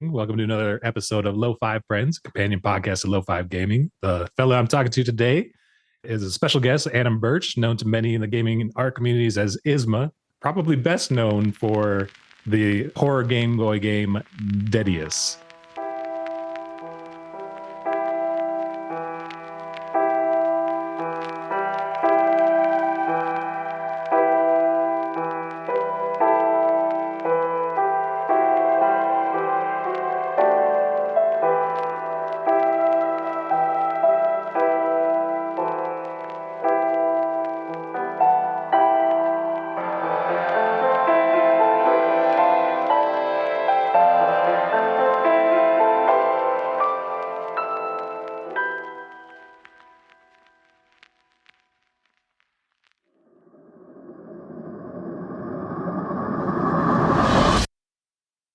Welcome to another episode of Low Five Friends, a companion podcast of Low Five Gaming. The fellow I'm talking to today is a special guest, Adam Birch, known to many in the gaming and art communities as IZMA, probably best known for the horror Game Boy game Deadeus.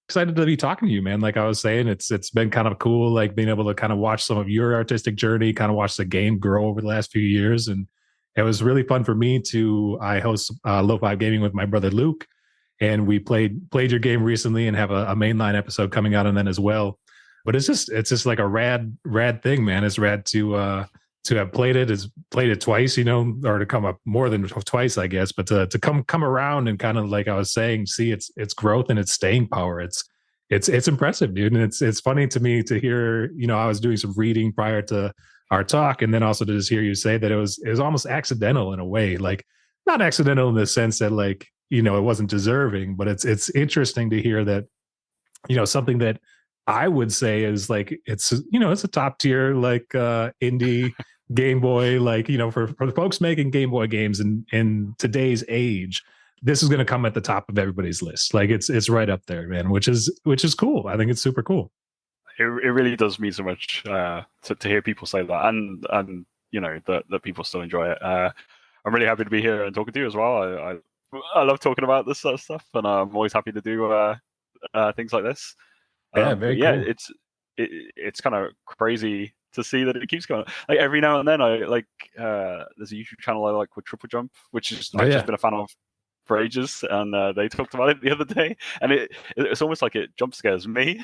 Excited to be talking to you, man. Like I was saying, it's been kind of cool, like being able to kind of watch some of your artistic journey, kind of watch the game grow over the last few years, and it was really fun for me to. I host Low Five Gaming with my brother Luke, and we played your game recently, and have a mainline episode coming out on then as well. But it's just like a rad thing, man. It's rad to have played it, is played it twice, or to come up more than twice, I guess. But to come around and kind of, like I was saying, see its growth and its staying power. It's impressive, dude. And it's funny to me to hear. I was doing some reading prior to our talk, and then also to just hear you say that it was almost accidental in a way, like not accidental in the sense that, like, it wasn't deserving, but it's interesting to hear that, something that I would say is like it's a top tier, like indie Game Boy, like, for the folks making Game Boy games in today's age, this is going to come at the top of everybody's list. Like it's right up there, man, which is cool. I think it's super cool. It really does mean so much to hear people say that, and that people still enjoy it. I'm really happy to be here and talking to you as well. I love talking about this sort of stuff, and I'm always happy to do things like this. Yeah, very cool. It's kind of crazy to see that it keeps going. Like every now and then, I like there's a YouTube channel I like called Triple Jump, which is I've just been a fan of for ages, and they talked about it the other day, and it's almost like it jump scares me.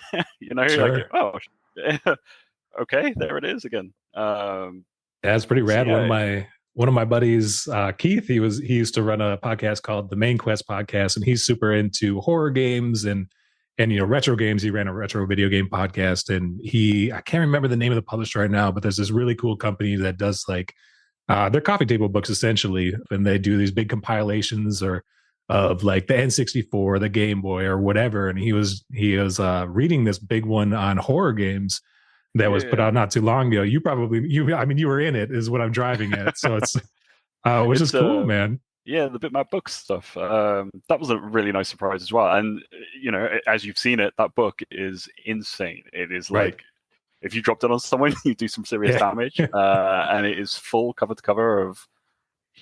Sure. Like, oh, okay, there it is again. Yeah, it's pretty rad. So, yeah. One of my buddies, Keith, he used to run a podcast called the Main Quest Podcast, and he's super into horror games and retro games. He ran a retro video game podcast, and I can't remember the name of the publisher right now, but there's this really cool company that does like they're coffee table books essentially, and they do these big compilations or of like the N64, the Game Boy, or whatever. And he was reading this big one on horror games that was put out not too long ago. You were in it, is what I'm driving at. So it's which is cool, man. Yeah, the Bitmap Books stuff. That was a really nice surprise as well. And as you've seen it, that book is insane. It is like if you dropped it on someone, you do some serious damage. And it is full cover to cover of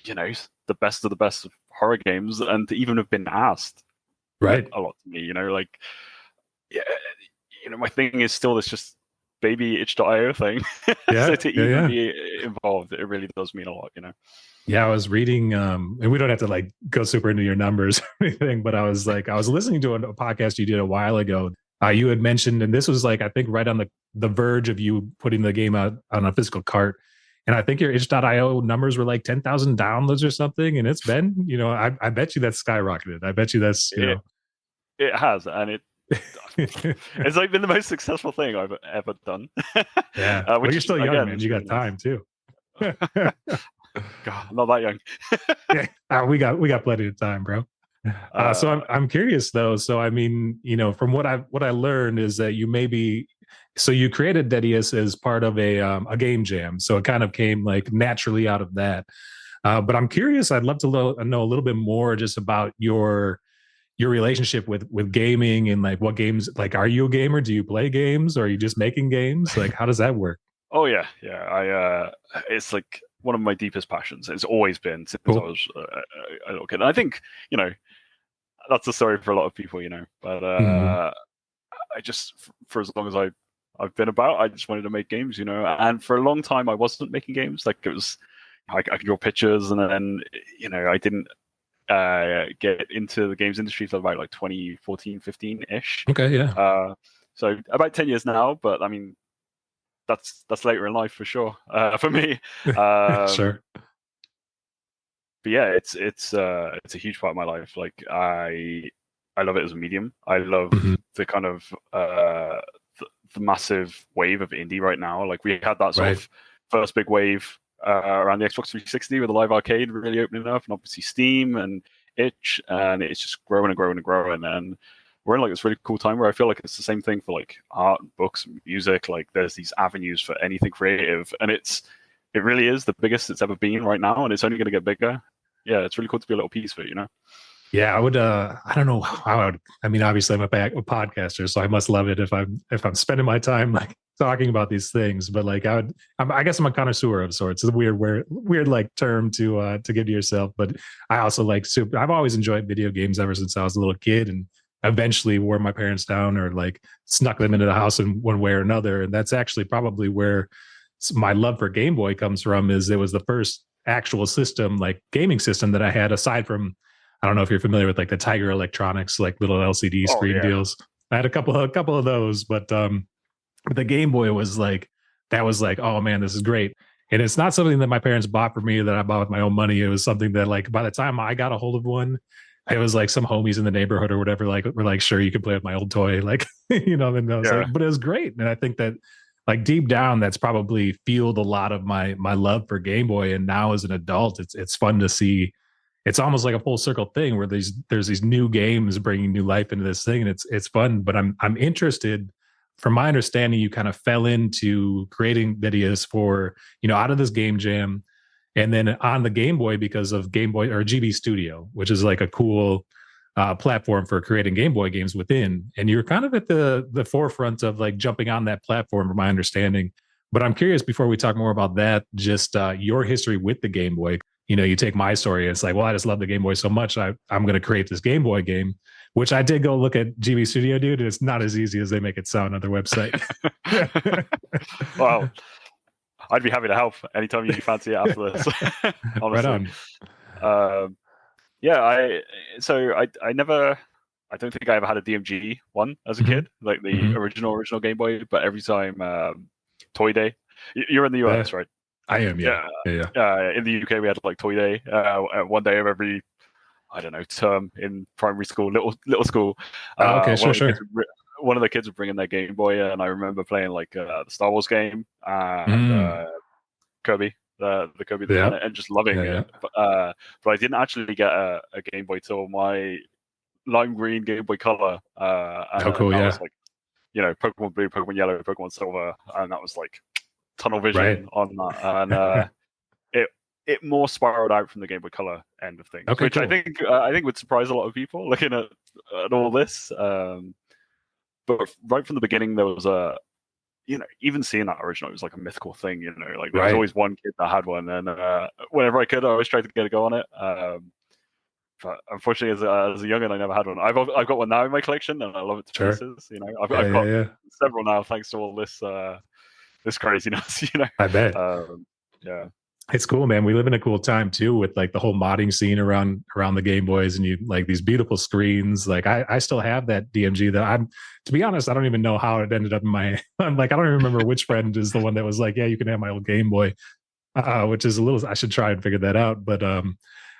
the best of the best horror games, and to even have been asked a lot to me. My thing is still this just baby itch.io thing. So to even be involved, it really does mean a lot. Yeah, I was reading, and we don't have to like go super into your numbers or anything, but I was listening to a podcast you did a while ago. You had mentioned, and this was like, I think right on the verge of you putting the game out on a physical cart. And I think your itch.io numbers were like 10,000 downloads or something. And it's been, I bet you that's skyrocketed. I bet you that's, It has. And it's like been the most successful thing I've ever done. Yeah. Well, you're still young, man. You got time too. God, I'm not that young. We got plenty of time, bro. So I'm curious though. So I mean, from what I learned is that you created Deadeus as part of a game jam. So it kind of came like naturally out of that. But I'm curious. I'd love to know a little bit more just about your relationship with gaming, and like what games. Like, are you a gamer? Do you play games, or are you just making games? Like, how does that work? Oh yeah. It's like one of my deepest passions. It's always been since I was a little kid. And I think that's a story for a lot of people, But I just, for as long as I've been about, I just wanted to make games, And for a long time, I wasn't making games. Like it was, I could draw pictures, and then I didn't get into the games industry till about like 2014, 15 ish. Okay, yeah. So about 10 years now, but I mean, that's later in life for sure for me. Sure. But yeah, it's a huge part of my life. Like I love it as a medium. I love Mhm. the kind of the massive wave of indie right now. Like we had that sort Right. of first big wave around the Xbox 360 with the live arcade really opening up, and obviously Steam and Itch, and it's just growing and growing and growing. And we're in like this really cool time where I feel like it's the same thing for like art, books, music. Like there's these avenues for anything creative, and it really is the biggest it's ever been right now, and it's only going to get bigger. Yeah, it's really cool to be a little piece of it, you know? Yeah, I would. I don't know how I would. I mean, obviously, I'm a podcaster, so I must love it if I'm spending my time like talking about these things. But like, I guess I'm a connoisseur of sorts. It's a weird like term to give to yourself. But I also like super. I've always enjoyed video games ever since I was a little kid, and eventually wore my parents down or like snuck them into the house in one way or another. And that's actually probably where my love for Game Boy comes from. Is it was the first actual system, like gaming system, that I had aside from, I don't know if you're familiar with like the Tiger Electronics, like little LCD Oh screen yeah. deals. I had a couple of those, but the Game Boy was like, that was like, oh man, this is great. And it's not something that my parents bought for me that I bought with my own money. It was something that like by the time I got a hold of one, it was like some homies in the neighborhood or whatever, like were like, sure, you can play with my old toy. Like, and I was Yeah. like, but it was great. And I think that like deep down, that's probably fueled a lot of my love for Game Boy. And now as an adult, it's fun to see. It's almost like a full circle thing where there's these new games bringing new life into this thing, and it's fun. But I'm interested. From my understanding, you kind of fell into creating videos for, out of this game jam, and then on the Game Boy because of Game Boy or GB Studio, which is like a cool platform for creating Game Boy games within. And you're kind of at the forefront of like jumping on that platform, from my understanding. But I'm curious, before we talk more about that, just your history with the Game Boy. You take my story. It's like, well, I just love the Game Boy so much. I'm going to create this Game Boy game, which I did go look at GB Studio, dude. And it's not as easy as they make it sound on their website. Well, I'd be happy to help anytime you fancy it after this. Right Honestly. on. Um, yeah, I never, I don't think I ever had a DMG one as a Mm-hmm. kid, like the Mm-hmm. original Game Boy. But every time Toy Day, you're in the Yeah, US, right? I am. Yeah. Yeah. Yeah. Yeah. In the UK, we had like Toy Day one day of every, I don't know, term in primary school, little school. Oh, okay. One Sure. of the kids Sure. one of the kids would bring in their Game Boy, and I remember playing like the Star Wars game and Mm. Kirby, the Kirby the Yeah. Planet, and just loving Yeah. it. Yeah. But I didn't actually get a Game Boy till my lime green Game Boy Color, and Oh, then cool. that was Yeah. like, Pokemon Blue, Pokemon Yellow, Pokemon Silver, and that was like tunnel Right. vision on that, and it it more spiraled out from the Game Boy Color end of things, Okay. which Cool. I think would surprise a lot of people looking at all this. But right from the beginning, there was even seeing that original, it was like a mythical thing. Like there was Right. always one kid that had one, and whenever I could, I always tried to get a go on it. But unfortunately, as a youngin, I never had one. I've got one now in my collection, and I love it to Sure. pieces. Yeah. I've Yeah. got Yeah. several now, thanks to all this craziness. I bet. Yeah. It's cool, man. We live in a cool time too, with like the whole modding scene around the Game Boys, and you like these beautiful screens. Like I still have that DMG that to be honest, I don't even know how it ended up in my. I'm like, I don't even remember which friend is the one that was like, yeah, you can have my old Game Boy, which is a little. I should try and figure that out, but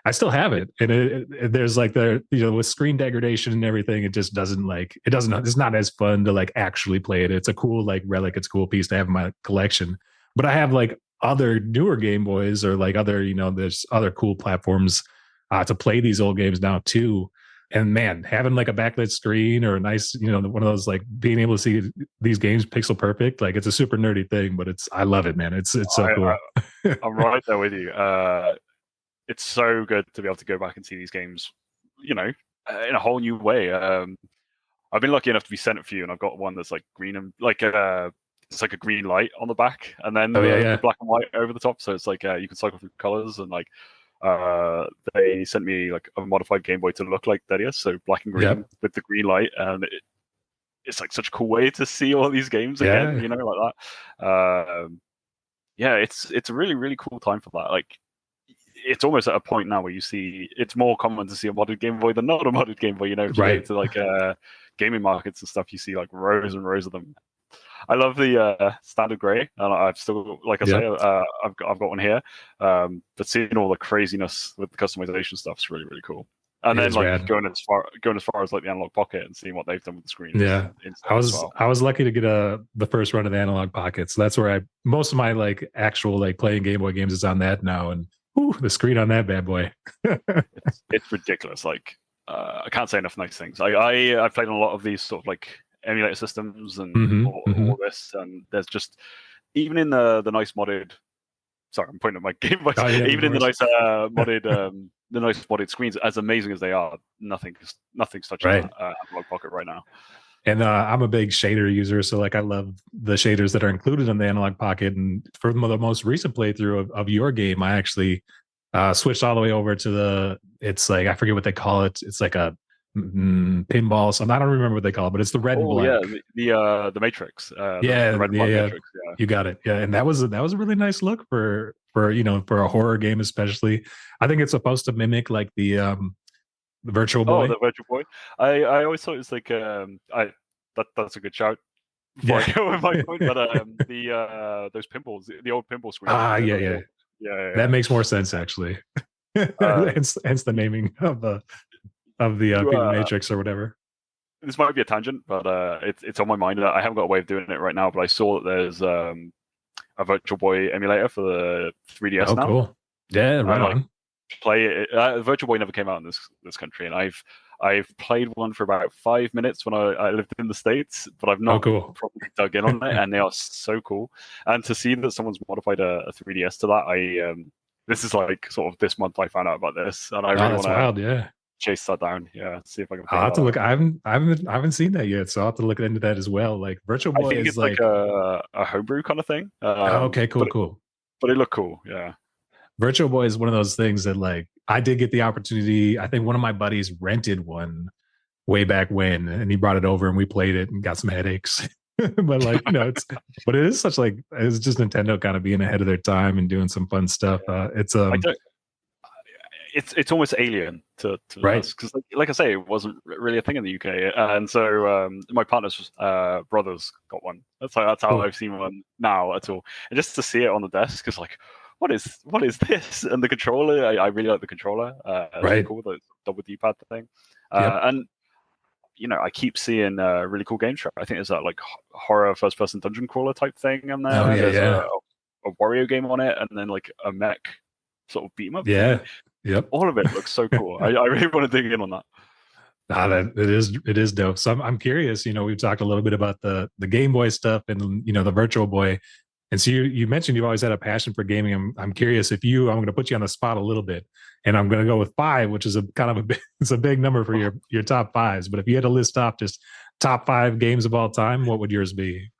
I still have it, and there's like with screen degradation and everything, it just doesn't like it doesn't. It's not as fun to like actually play it. It's a cool like relic. It's a cool piece to have in my collection, but I have like other newer Game Boys or like other, there's other cool platforms to play these old games now too. And man, having like a backlit screen or a nice, one of those like being able to see these games pixel perfect, like it's a super nerdy thing, but I love it, man. It's so I, cool. I'm right there with you. It's so good to be able to go back and see these games, in a whole new way. I've been lucky enough to be sent a few, and I've got one that's like green and like it's like a green light on the back, and then Oh yeah, the yeah. black and white over the top. So it's like you can cycle through colors, and like they sent me like a modified Game Boy to look like Deadeus, so black and green Yep. with the green light, and it's like such a cool way to see all these games again, Yeah. like that. Yeah, it's a really really cool time for that. Like it's almost at a point now where you see it's more common to see a modded Game Boy than not a modded Game Boy. To be able Right. to like gaming markets and stuff, you see like rows and rows of them. I love the standard gray, and I've still, like I Yeah, say, I've got one here. But seeing all the craziness with the customization stuff is really really cool. And it then is like rad. going as far as like the analog pocket and seeing what they've done with the screens is Yeah. insane I as was well. I was lucky to get the first run of the analog pocket. So that's where I most of my like actual like playing Game Boy games is on that now. And the screen on that bad boy. It's ridiculous. Like I can't say enough nice things. I've played on a lot of these sort of like emulator systems and all this, and there's just even in the nice modded. Sorry, I'm pointing at my Game Boy. Oh yeah, Even no in the worries. nice modded the nice modded screens, as amazing as they are, nothing's touching Right. that analog pocket right now. And I'm a big shader user, so like I love the shaders that are included in the analog pocket. And for the most recent playthrough of your game, I actually switched all the way over to it's like I forget what they call it. It's like a pinball. So I don't remember what they call it, but it's the red and Oh black. yeah, the Matrix, Yeah, the red and yeah, black yeah. Matrix. Yeah. You got it. Yeah, and that was a really nice look for for a horror game, especially. I think it's supposed to mimic like the Virtual Oh, Boy. the Virtual Boy. I always thought it was like that's a good shout. Before Yeah. I go with my point, but the those pimples, the old pimple screens, they Yeah, look yeah. cool. Yeah, That makes more sense actually. yeah. hence the naming of the You, Matrix or whatever. this might be a tangent, but it's on my mind. I haven't got a way of doing it right now, but I saw that there's a Virtual Boy emulator for the 3DS Oh, now, cool. Yeah, right and like on. play it. Virtual Boy never came out in this country, and I've played one for about 5 minutes when I lived in the States, but I've Oh, not cool. properly dug in on it, and they are so cool. And to see that someone's modified a 3DS to that, this is like sort of this month I found out about this, and I Oh, really want that's to wild. Yeah. chase that down. Yeah, see if I can I'll figure have that to look. out. I haven't seen that yet, so I'll have to look into that as well. Like Virtual I Boy think is it's like like, a homebrew kind of thing. oh, okay, cool, But cool. it looked cool. Yeah. Virtual Boy is one of those things that like I did get the opportunity. I think one of my buddies rented one way back when, and he brought it over and we played it and got some headaches. But like but it is such like it's just Nintendo kind of being ahead of their time and doing some fun stuff. It's I don't. It's almost alien to right. us because, like I say, it wasn't really a thing in the UK, and so my partner's brothers got one. That's how Cool. I've seen one now at all. And just to see it on the desk is like, what is this? And the controller, I really like the controller. It's really Right. cool, the double D-pad thing. Yep. And I keep seeing really cool games. I think there's that like horror first-person dungeon crawler type thing in Oh there. yeah, There's yeah. a Wario game on it, and then like a mech sort of beat 'em up thing. Yeah. Yep. All of it looks so cool. I really want to dig in on that. That it is dope. So I'm curious. We've talked a little bit about the Game Boy stuff and the Virtual Boy. And so you mentioned you've always had a passion for gaming. I'm curious if I'm going to put you on the spot a little bit, and I'm going to go with 5, which is a kind of it's a big number for your top 5s. But if you had to list off just top 5 games of all time, what would yours be?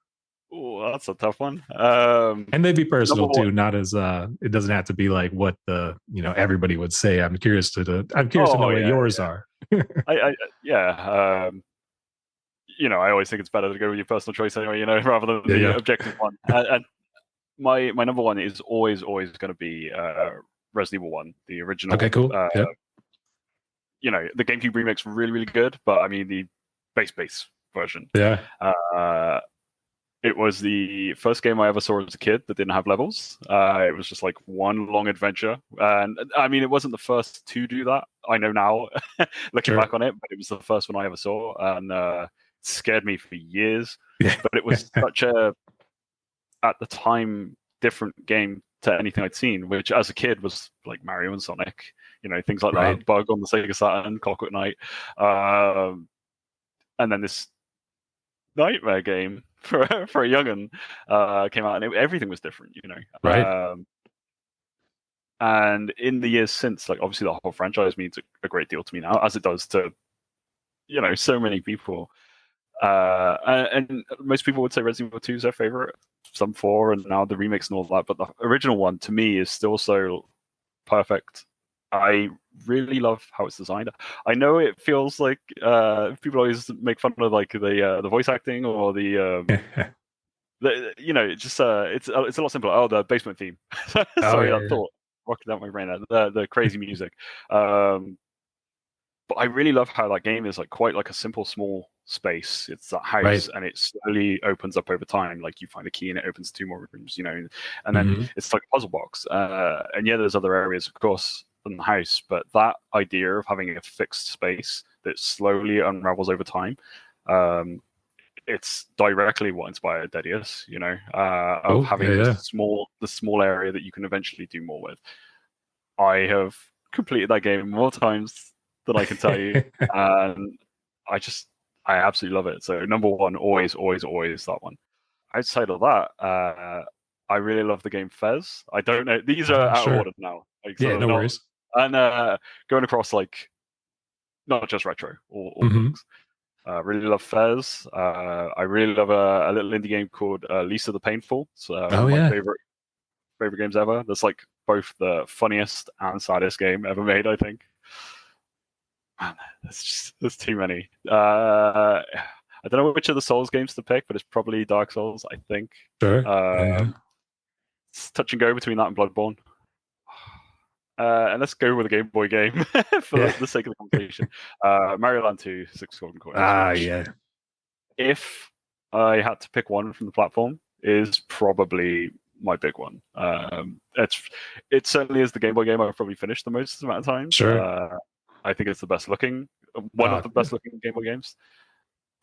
Oh, that's a tough one. And they'd be personal Number one. too, not as it doesn't have to be like what the everybody would say. I'm curious to know Oh what yeah, yours yeah. are. Yeah. I always think it's better to go with your personal choice anyway. Rather than Yeah, the yeah. objective one. And my number one is always going to be Resident Evil 1, the Okay, original. cool. Yep. The GameCube remake's really really good, but I mean the base version. Yeah. It was the first game I ever saw as a kid that didn't have levels. It was just like one long adventure. And I mean, it wasn't the first to do that. I know now, looking Sure. back on it, but it was the first one I ever saw. And it scared me for years. Yeah. But it was such at the time, different game to anything I'd seen, which as a kid was like Mario and Sonic, things like Right. that. Bug on the Sega Saturn, Clockwork Knight. And then this Nightmare game for a young'un came out, and everything was different, Right. And in the years since, like obviously the whole franchise means a great deal to me now, as it does to so many people. And most people would say Resident Evil 2 is their favorite, some 4, and now the remakes and all that. But the original one to me is still so perfect. I really love how it's designed. I know it feels like people always make fun of like the voice acting or it's just it's a lot simpler. Oh, the basement theme. Oh Sorry, yeah, that yeah. thought rocked out my brain. The crazy music. But I really love how that game is like quite like a simple, small space. It's that Right. house, and it slowly opens up over time. Like you find a key and it opens 2 more rooms, and then Hmm. it's like a puzzle box. And yeah, there's other areas, of course, than the house, but that idea of having a fixed space that slowly unravels over time, um, it's directly what inspired Deadeus, of Oh, yeah, having yeah. the small area that you can eventually do more with. I have completed that game more times than I can tell you, and I just I absolutely love it. So number one, always, always, always that one. Outside of that, I really love the game Fez. I don't know; these are out of Sure. order now, like so Yeah, they're no not. worries. And going across like not just retro, all Hmm. things. Really love Fez. I really love a little indie game called Lisa the Painful. It's one Oh of my yeah. favorite games ever. That's like both the funniest and saddest game ever made, I think. Man, there's too many. I don't know which of the Souls games to pick, but it's probably Dark Souls, I think. Sure. Yeah, yeah. Um, it's touch and go between that and Bloodborne. And let's go with a Game Boy game for Yeah. the sake of the conversation. Mario Land 2, Six Golden Coins, Ah, which, yeah. if I had to pick one from the platform, is probably my big one. It certainly is the Game Boy game I've probably finished the most amount of times. Sure. I think it's the best looking, one of the best looking Game Boy games.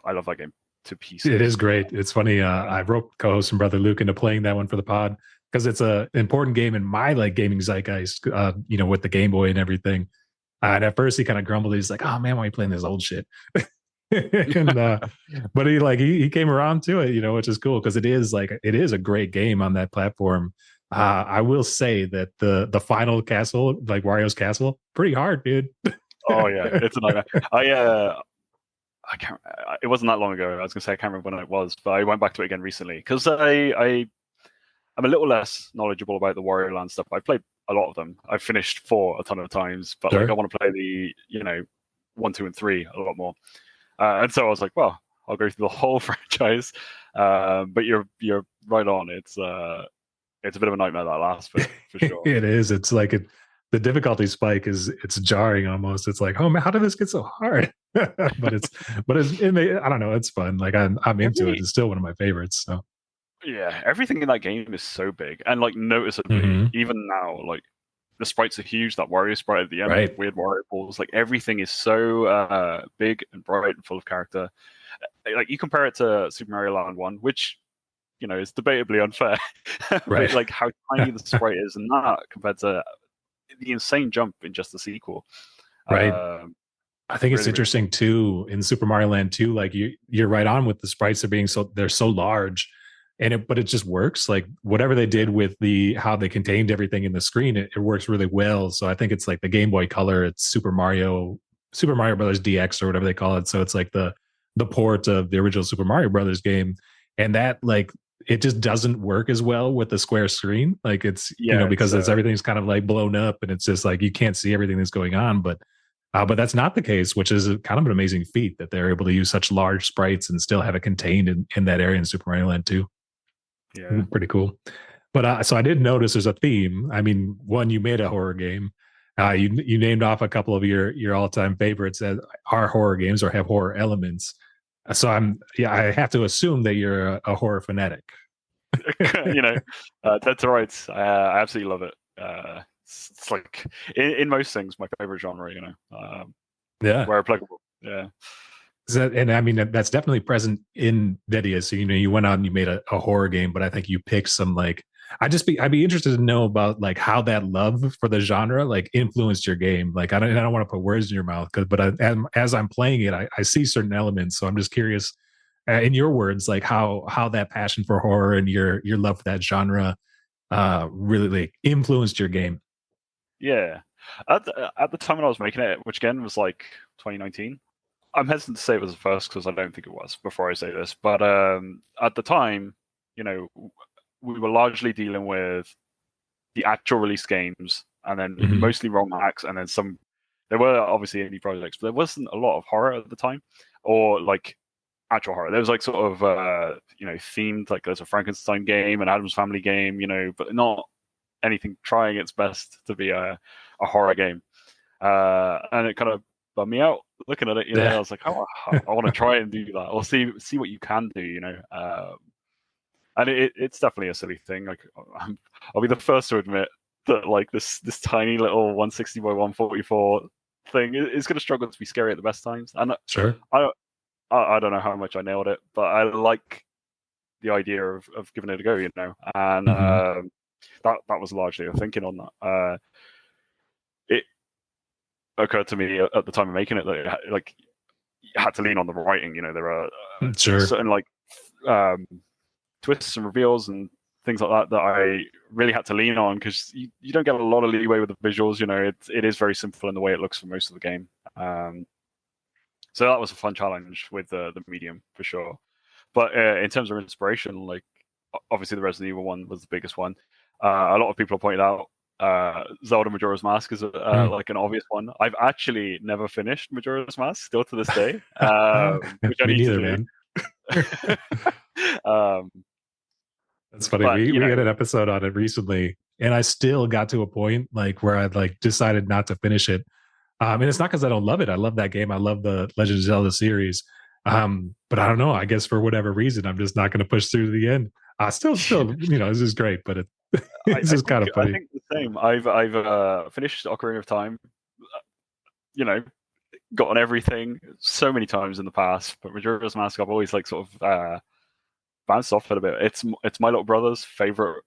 I love that game to It is pieces. great. It's funny. I roped co-host and brother Luke into playing that one for the pod because it's a important game in my like gaming zeitgeist. With the Game Boy and everything. And at first he kind of grumbled. He's like, "Oh man, why are you playing this old shit?" and but he came around to it, which is cool because it is a great game on that platform. I will say that the final castle, like Wario's castle, pretty hard, dude. Oh yeah, it's a nightmare. I can't. It wasn't that long ago. I was gonna say I can't remember when it was, but I went back to it again recently because I'm a little less knowledgeable about the Wario Land stuff. I've played a lot of them. I've finished 4 a ton of times, but like I Sure. want to play the 1, 2, and 3 a lot more. And so I was like, well, I'll go through the whole franchise. But you're right on. It's a bit of a nightmare, that last bit for sure. It is. It's like the difficulty spike it's jarring almost. It's like, oh man, how did this get so hard? I don't know. It's fun. Like I'm into it. Every It's still one of my favorites. So. Yeah, everything in that game is so big and like noticeably, Mhm. even now, like the sprites are huge. That Wario sprite at the end with the Right. weird Wario balls, like everything is so big and bright and full of character. Like you compare it to Super Mario Land 1, which is debatably unfair, but Right. like how tiny the sprite is and that compared to the insane jump in just the sequel. Right. Um, I think it's really, really interesting too in Super Mario Land 2. Like you're right on with the sprites are being they're so large, but it just works. Like whatever they did with how they contained everything in the screen, it works really well. So I think it's like the Game Boy Color. It's Super Mario Brothers DX or whatever they call it. So it's like the port of the original Super Mario Brothers game, and that like it just doesn't work as well with the square screen. Like it's yeah, because it's everything's kind of like blown up and it's just like you can't see everything that's going on, but that's not the case, which is kind of an amazing feat that they're able to use such large sprites and still have it contained in that area in Super Mario Land 2. yeah. Pretty cool. But so I did notice there's a theme. I mean, one, you made a horror game. You named off a couple of your all time favorites that are horror games or have horror elements. So I have to assume that you're a horror fanatic. That's right. I absolutely love it. It's like in most things my favorite genre. Yeah. Where applicable. Yeah. And I mean that's definitely present in Deadeus. So, you went out and you made a horror game, but I think you picked some like I'd be interested to know about like how that love for the genre like influenced your game. Like I don't want to put words in your mouth, as I'm playing it, I see certain elements. So I'm just curious, in your words, like how that passion for horror and your love for that genre really like influenced your game. Yeah. At the time when I was making it, which again was like 2019, I'm hesitant to say it was the first because I don't think it was before I say this. But at the time, you know, we were largely dealing with the actual release games and then Mhm. mostly ROM hacks and then some. There were obviously indie projects, but there wasn't a lot of horror at the time or like actual horror. There was like sort of themed, like there's a Frankenstein game, an Adams Family game, but not anything trying its best to be a horror game. And it kind of bummed me out looking at it. You know, I was like, oh, I want to try and do that, or see what you can do. You know, and it's definitely a silly thing. Like, I'll be the first to admit that like this tiny little 160 by 144 thing is going to struggle to be scary at the best times. And Sure. I don't know how much I nailed it, but I like the idea of giving it a go. You know, and that was largely a thinking on that. It occurred to me at the time of making it that like you had to lean on the writing. You know, there are certain like twists and reveals and things like that I really had to lean on, because you don't get a lot of leeway with the visuals. You know, it is very simple in the way it looks for most of the game. So that was a fun challenge with the medium for sure. But in terms of inspiration, like obviously the Resident Evil one was the biggest one. A lot of people have pointed out Zelda Majora's Mask is like an obvious one. I've actually never finished Majora's Mask still to this day, which I need to do. Man. That's funny. We had an episode on it recently, and I still got to a point like where I like decided not to finish it. And it's not because I don't love it. I love that game. I love the Legend of Zelda series. But I don't know. I guess for whatever reason, I'm just not going to push through to the end. Still, you know, this is great, but it's just kind of funny. I think the same. I've finished Ocarina of Time. You know, gotten everything so many times in the past, but Majora's Mask I've always like sort of bounced off it a bit. It's my little brother's favorite.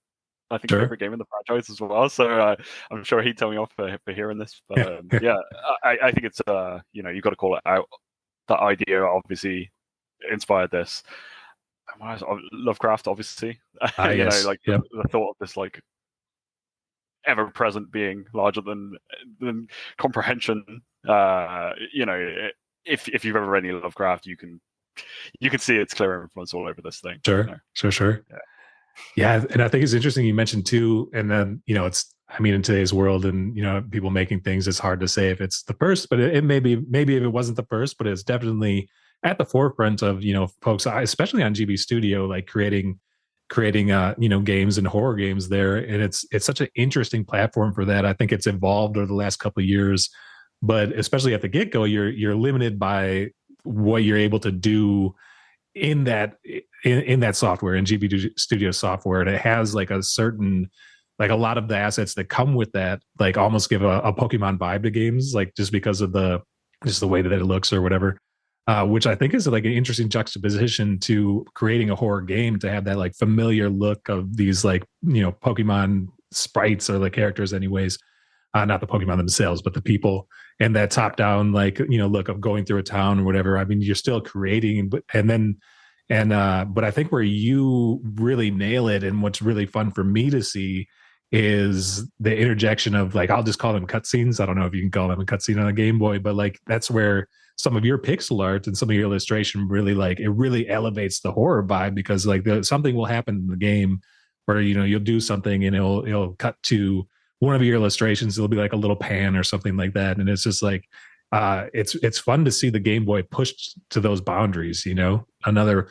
I think favorite game in the franchise as well. So I'm sure he'd tell me off for hearing this. But yeah, I think it's you know, you've got to call it out. That idea obviously inspired this. Lovecraft, obviously. You know, like the thought of this like ever-present being larger than comprehension. You know, if you've ever read any Lovecraft, you can see its clear influence all over this thing. Sure, you know? sure. Yeah, and I think it's interesting you mentioned too, and then you know, I mean, in today's world, and you know, people making things, it's hard to say if it's the first, but it maybe if it wasn't the first, but it's definitely at the forefront of, you know, folks, especially on GB Studio, like creating you know, games and horror games there, and it's such an interesting platform for that. I think it's evolved over the last couple of years, but especially at the get-go, you're limited by what you're able to do in that software, in GB Studio software. And it has like a certain, like a lot of the assets that come with that, like almost give a Pokemon vibe to games, like just because of the way that it looks or whatever. Which I think is like an interesting juxtaposition to creating a horror game, to have that like familiar look of these like, you know, Pokemon sprites or the characters anyways. Not the Pokemon themselves, but the people, and that top down, like, you know, look of going through a town or whatever. I mean, you're still creating, but I think where you really nail it, and what's really fun for me to see, is the interjection of, like, I'll just call them cutscenes. I don't know if you can call them a cutscene on a Game Boy, but like that's where some of your pixel art and some of your illustration really, like, it really elevates the horror vibe, because like something will happen in the game where, you know, you'll do something and it'll cut to one of your illustrations. It'll be like a little pan or something like that, and it's just like it's fun to see the Game Boy pushed to those boundaries. You know, another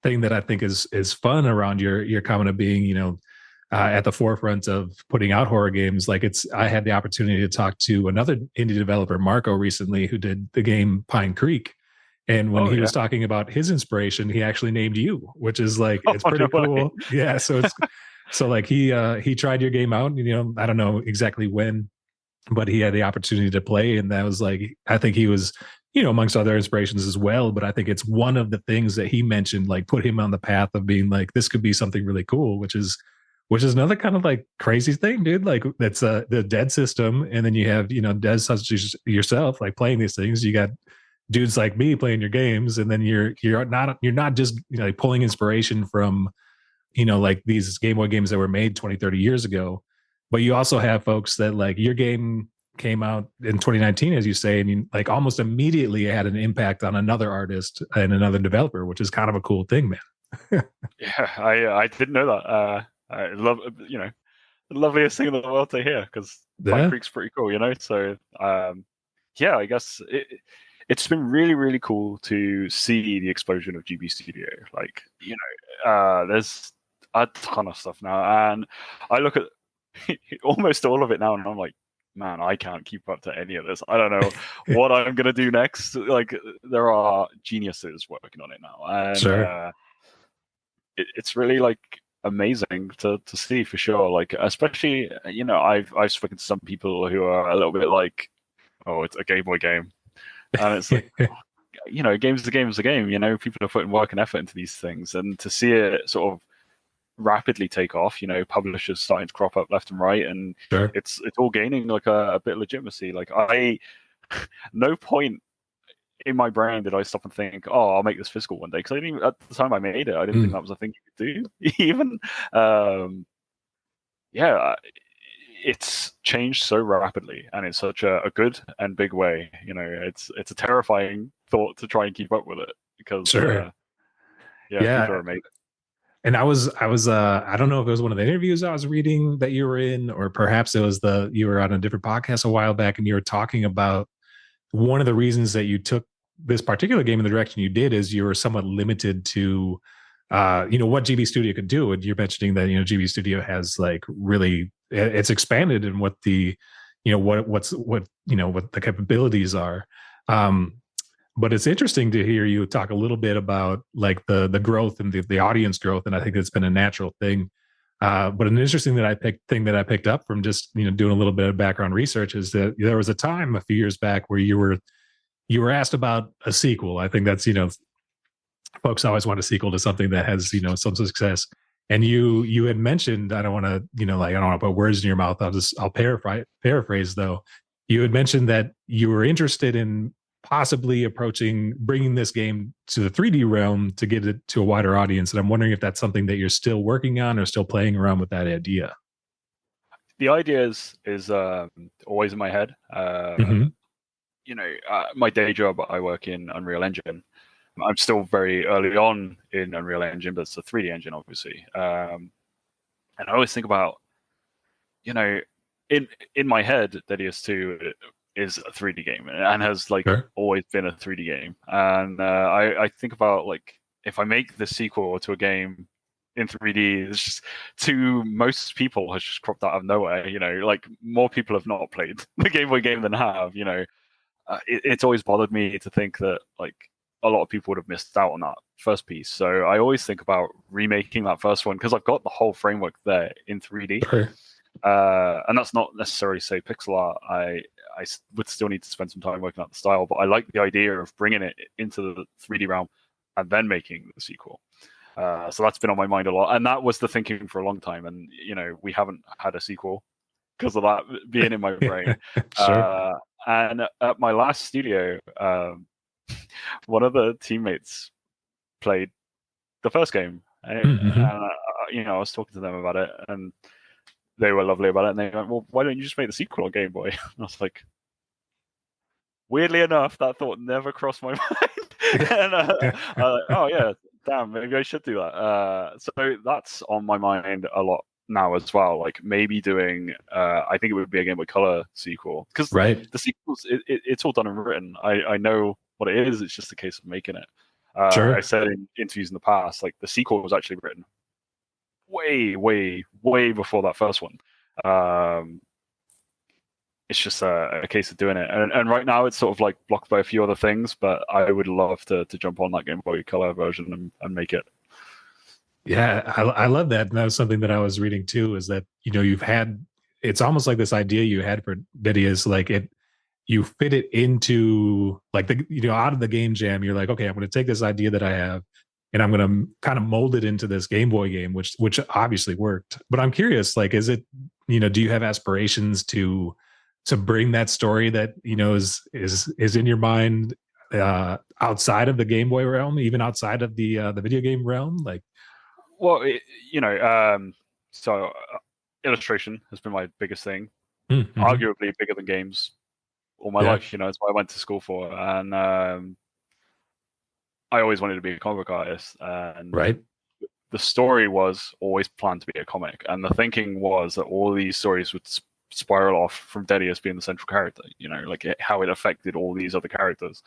thing that I think is fun around your comment of being, you know, at the forefront of putting out horror games. Like, I had the opportunity to talk to another indie developer, Marco, recently, who did the game Pine Creek. And when he was talking about his inspiration, he actually named you, which is like, it's pretty cool. Yeah. So it's, so like he tried your game out, you know, I don't know exactly when, but he had the opportunity to play. And that was like, I think he was, you know, amongst other inspirations as well. But I think it's one of the things that he mentioned, like, put him on the path of being like, this could be something really cool, which is another kind of like crazy thing, dude. Like, that's the Dead system. And then you have, you know, Dead such as yourself, like, playing these things. You got dudes like me playing your games. And then you're not just, you know, like, pulling inspiration from, you know, like these Game Boy games that were made 20, 30 years ago. But you also have folks that, like, your game came out in 2019, as you say, and you, like, almost immediately had an impact on another artist and another developer, which is kind of a cool thing, man. Yeah, I didn't know that. I love, you know, the loveliest thing in the world to hear, because Pine Creek's pretty cool, you know. So yeah, I guess it's been really, really cool to see the explosion of GB Studio. Like, you know, there's a ton of stuff now, and I look at almost all of it now, and I'm like, man, I can't keep up to any of this. I don't know what I'm gonna do next. Like, there are geniuses working on it now, and Sure. it's really like amazing to see for sure. Like, especially, I've spoken to some people who are a little bit like, oh, it's a Game Boy game, and it's like, game's the game's the game. People are putting work and effort into these things, and to see it sort of rapidly take off, publishers starting to crop up left and right, and Sure. it's all gaining like a bit of legitimacy. Like, no point in my brain did I stop and think, oh, I'll make this physical one day, because I didn't even, at the time I made it, I didn't think Mm, that was a thing you could do even. Yeah, it's changed so rapidly and in such a good and big way. It's a terrifying thought to try and keep up with it, because sure. yeah, people are Yeah. amazing. And I don't know if it was one of the interviews I was reading that you were in, or perhaps it was you were on a different podcast a while back and you were talking about one of the reasons that you took this particular game in the direction you did is you were somewhat limited to what GB Studio could do. And you're mentioning that GB Studio has like really it's expanded in what the what the capabilities are. um but it's interesting to hear you talk a little bit about like the growth and the audience growth, and I think it's been a natural thing. But an interesting thing that I picked up from just doing a little bit of background research is that there was a time a few years back where you were asked about a sequel. I think that's folks always want a sequel to something that has some success. And you had mentioned, I don't want to I don't want to put words in your mouth. I'll paraphrase though. You had mentioned that you were interested in possibly bringing this game to the 3D realm to get it to a wider audience. And I'm wondering if that's something that you're still working on or still playing around with that idea. The idea is always in my head. Mm-hmm. My day job, I work in Unreal Engine. I'm still very early on in Unreal Engine, but it's a 3D engine, obviously. And I always think about, in my head, Deadeus 2 is a 3D game and has like Sure. always been a 3D game. And I think about, like, if I make the sequel to a game in 3D, it's just, to most people, has just cropped out of nowhere. Like, more people have not played the Game Boy game than have. It's always bothered me to think that, like, a lot of people would have missed out on that first piece. So I always think about remaking that first one, because I've got the whole framework there in 3D. Sure. And that's not necessarily, say, pixel art. I would still need to spend some time working out the style, but I like the idea of bringing it into the 3D realm and then making the sequel. So that's been on my mind a lot, and that was the thinking for a long time. And we haven't had a sequel because of that being in my brain. Sure. And at my last studio, one of the teammates played the first game, and Mm-hmm. I was talking to them about it, and they were lovely about it. And they went, "Well, why don't you just make the sequel on Game Boy?" And I was like, weirdly enough, that thought never crossed my mind. And I was like, oh yeah, damn, maybe I should do that. So that's on my mind a lot now as well. Like, maybe doing, I think it would be a Game Boy Color sequel, because Right. the sequels, it's all done and written. I know what it is. It's just a case of making it. I Sure. said in interviews in the past, like, the sequel was actually written way, way, way before that first one. It's just a case of doing it, and right now it's sort of like blocked by a few other things, but I would love to jump on that Game Boy Color version and make it. Yeah, I love that. And that was something that I was reading too, is that, it's almost like this idea you had for videos, like you fit it into like out of the game jam. You're like, okay, I'm going to take this idea that I have and I'm going to kind of mold it into this Game Boy game, which obviously worked. But I'm curious, like, is it, do you have aspirations to bring that story that, is in your mind, outside of the Game Boy realm, even outside of the video game realm? Like, Well, so illustration has been my biggest thing, mm-hmm. arguably bigger than games all my Yeah. life. It's what I went to school for, and I always wanted to be a comic book artist, and Right. the story was always planned to be a comic, and the thinking was that all these stories would spiral off from Deadeus being the central character, like how it affected all these other characters.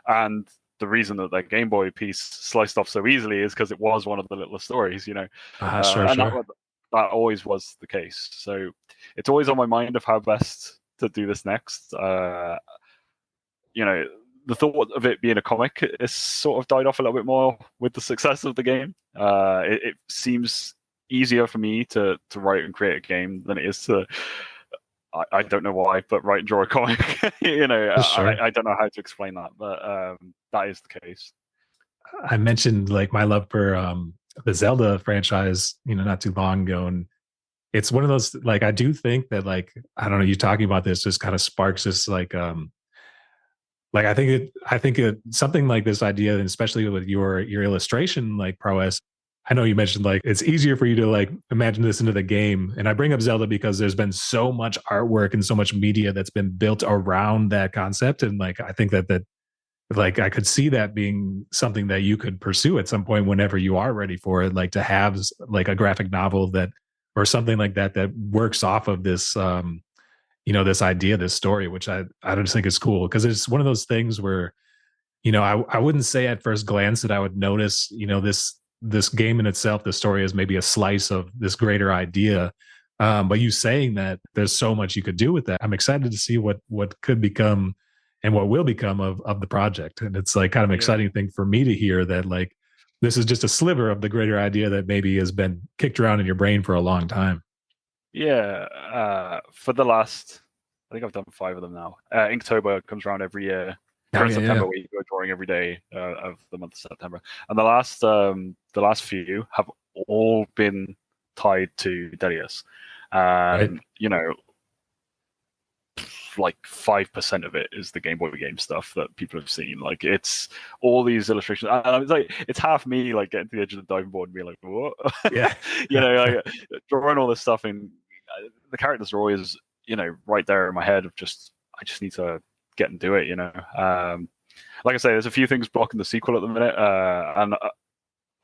And the reason that Game Boy piece sliced off so easily is because it was one of the littlest stories, Sure. and Sure. that always was the case. So it's always on my mind of how best to do this next. You know, the thought of it being a comic is sort of died off a little bit more with the success of the game. It seems easier for me to write and create a game than it is to, I don't know why, but write and draw a comic. You know, Sure. I don't know how to explain that, but that is the case. I mentioned like my love for the Zelda franchise, not too long ago, and it's one of those, like, I do think that, like, I don't know, you talking about this just kind of sparks this like I think something like this idea, and especially with your illustration like prowess. I know you mentioned like it's easier for you to like imagine this into the game, and I bring up Zelda because there's been so much artwork and so much media that's been built around that concept, and like I think that like I could see that being something that you could pursue at some point whenever you are ready for it, like to have like a graphic novel that or something like that that works off of this this idea, this story, which I just think is cool because it's one of those things where, I wouldn't say at first glance that I would notice, this game in itself, the story is maybe a slice of this greater idea. But you saying that there's so much you could do with that, I'm excited to see what could become and what will become of the project. And it's like kind of an Yeah. exciting thing for me to hear that like this is just a sliver of the greater idea that maybe has been kicked around in your brain for a long time. Yeah, for the last, I think I've done 5 of them now. Inktober comes around every year. Oh, During yeah, September, yeah. we go drawing every day of the month of September, and the last few have all been tied to Deadeus, Right. and like 5% of it is the Game Boy game stuff that people have seen. Like it's all these illustrations, and it's like it's half me like getting to the edge of the diving board and being like, "What?" Yeah. Like drawing all this stuff, and the characters are always right there in my head of just I just need to get and do it. Like I say, there's a few things blocking the sequel at the minute, and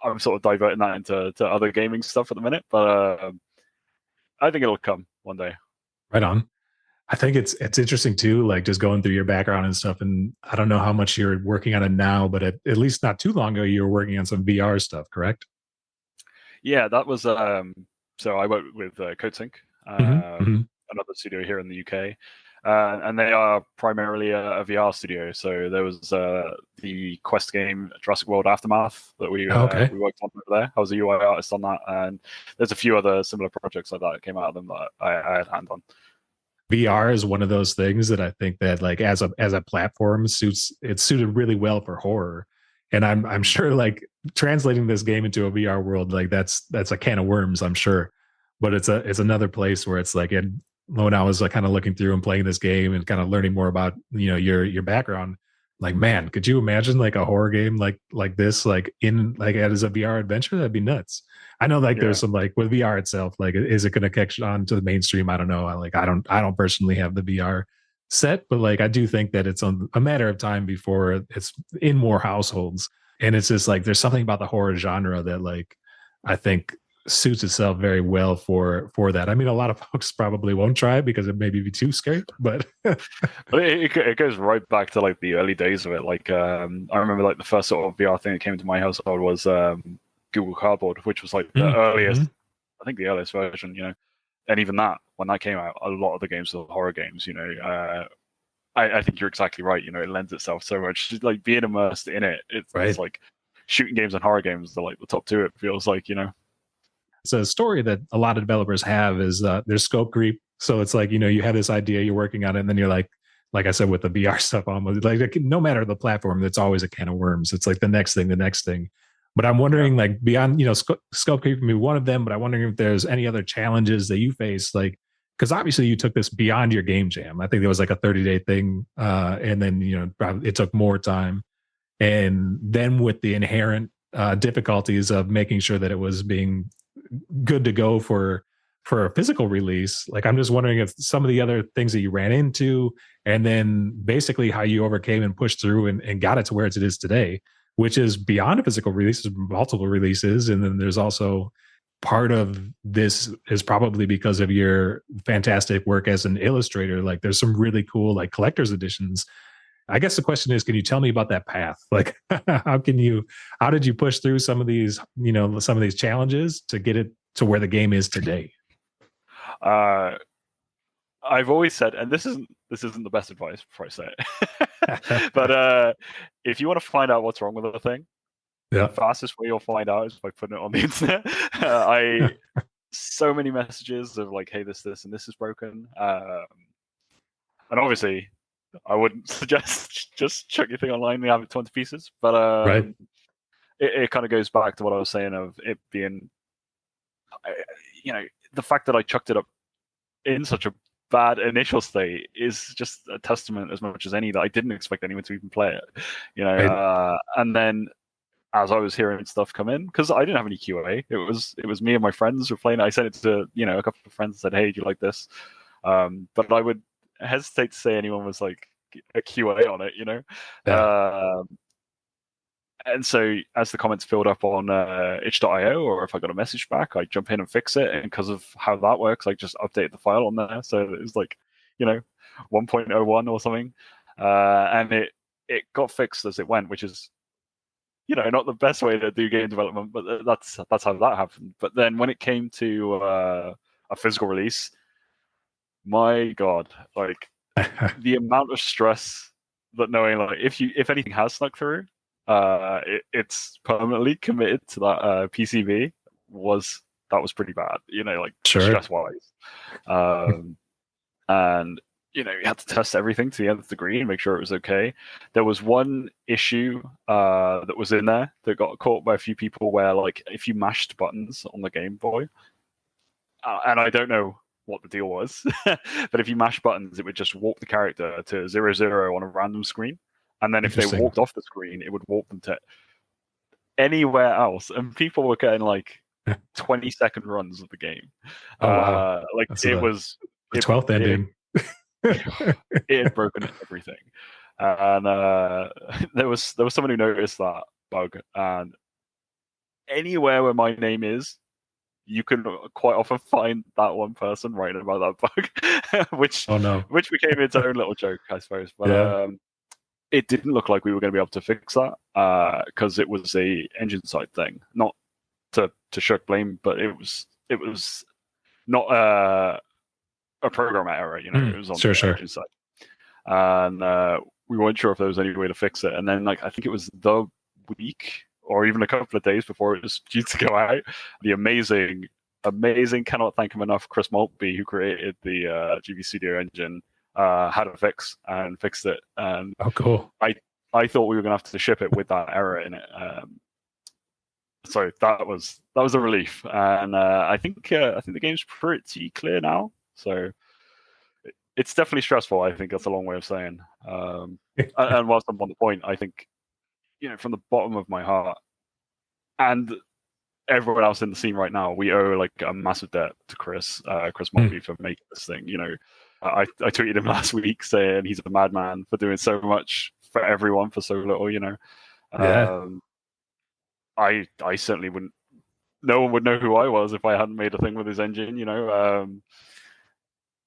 I'm sort of diverting that into other gaming stuff at the minute, but I think it'll come one day. Right on. I think it's interesting too, like just going through your background and stuff. And I don't know how much you're working on it now, but at least not too long ago, you were working on some VR stuff, correct? Yeah, that was so I work with CodeSync, Hmm. Hmm. another studio here in the UK, and they are primarily a VR studio. So there was the Quest game Jurassic World Aftermath that Okay. we worked on over there. I was a UI artist on that, and there's a few other similar projects like that came out of them that I had hand on. VR is one of those things that I think that like as a platform it's suited really well for horror. And I'm sure like translating this game into a VR world, like that's a can of worms, I'm sure. But it's another place where it's like, and when I was like kind of looking through and playing this game and kind of learning more about your background, like, man, could you imagine like a horror game like this, like in like as a VR adventure? That'd be nuts. I know like Yeah. there's some like with VR itself, like is it going to catch on to the mainstream? I don't know. I don't personally have the VR set, but like I do think that it's a matter of time before it's in more households. And it's just like there's something about the horror genre that like I think suits itself very well for that. I mean, a lot of folks probably won't try it because it maybe be too scary, but But it goes right back to like the early days of it. Like I remember like the first sort of VR thing that came into my household was Google Cardboard, which was like the mm-hmm. earliest, I think the earliest version. And even that when that came out, a lot of the games were horror games. I think you're exactly right. It lends itself so much. Just, like being immersed in it. It's Right. like shooting games and horror games are like the top two. It feels like. It's a story that a lot of developers have is there's scope creep. So it's like, you have this idea, you're working on it, and then you're like I said, with the VR stuff, almost like no matter the platform, it's always a can of worms. It's like the next thing, the next thing. But I'm Yeah. wondering, like beyond, scope creep can be one of them, but I'm wondering if there's any other challenges that you face, like, because obviously you took this beyond your game jam. I think there was like a 30-day thing. And then, it took more time. And then with the inherent difficulties of making sure that it was being good to go for a physical release, like I'm just wondering if some of the other things that you ran into, and then basically how you overcame and pushed through and got it to where it is today, which is beyond a physical release, multiple releases. And then there's also part of this is probably because of your fantastic work as an illustrator. Like there's some really cool like collector's editions. I guess the question is, can you tell me about that path? Like, how did you push through some of these, some of these challenges to get it to where the game is today? Uh, I've always said, and this isn't the best advice before I say it, but if you want to find out what's wrong with a thing, the Yeah. fastest way you'll find out is by putting it on the internet. I so many messages of like, hey, this, and this is broken, and obviously, I wouldn't suggest just chuck your thing online and have it torn to pieces. But Right. it kind of goes back to what I was saying of it being, you know, the fact that I chucked it up in such a bad initial state is just a testament as much as any that I didn't expect anyone to even play it, Right. and then as I was hearing stuff come in, because I didn't have any QA, it was me and my friends who were playing it. I sent it to a couple of friends and said, hey, do you like this? But I would hesitate to say anyone was like a QA on it, Yeah. And so as the comments filled up on itch.io, or if I got a message back, I jump in and fix it. And because of how that works, I just update the file on there. So it was like, 1.01 or something. And it got fixed as it went, which is, not the best way to do game development, but that's how that happened. But then when it came to a physical release, my God, like the amount of stress that knowing like if anything has snuck through, it's permanently committed to that PCB was pretty bad, like Sure. stress wise, and you had to test everything to the nth degree and make sure it was okay. There was one issue that was in there that got caught by a few people where like if you mashed buttons on the Game Boy, and I don't know what the deal was, but if you mash buttons, it would just warp the character to 00 on a random screen. And then if they walked off the screen, it would warp them to anywhere else. And people were getting like 20-second runs of the game. Oh, wow. Like That's it was the 12th ending. It had broken everything. And there was someone who noticed that bug. And anywhere where my name is, you can quite often find that one person writing about that bug, which became its own little joke, I suppose. But it didn't look like we were going to be able to fix that because it was a engine side thing, not to shirk blame, but it was not a programmer error. It was on the engine side, and we weren't sure if there was any way to fix it. And then, like, I think it was the week or even a couple of days before it was due to go out, the amazing, cannot thank him enough, Chris Maltby, who created the GB Studio engine, had a fix and fixed it. And cool. I thought we were going to have to ship it with that error in it. So that was a relief. And I think the game's pretty clear now. So it's definitely stressful. I think that's a long way of saying. And whilst I'm on the point, I think, from the bottom of my heart and everyone else in the scene right now, we owe like a massive debt to Chris Maltby for making this thing. I tweeted him last week saying he's a madman for doing so much for everyone for so little. I certainly wouldn't. No one would know who I was if I hadn't made a thing with his engine.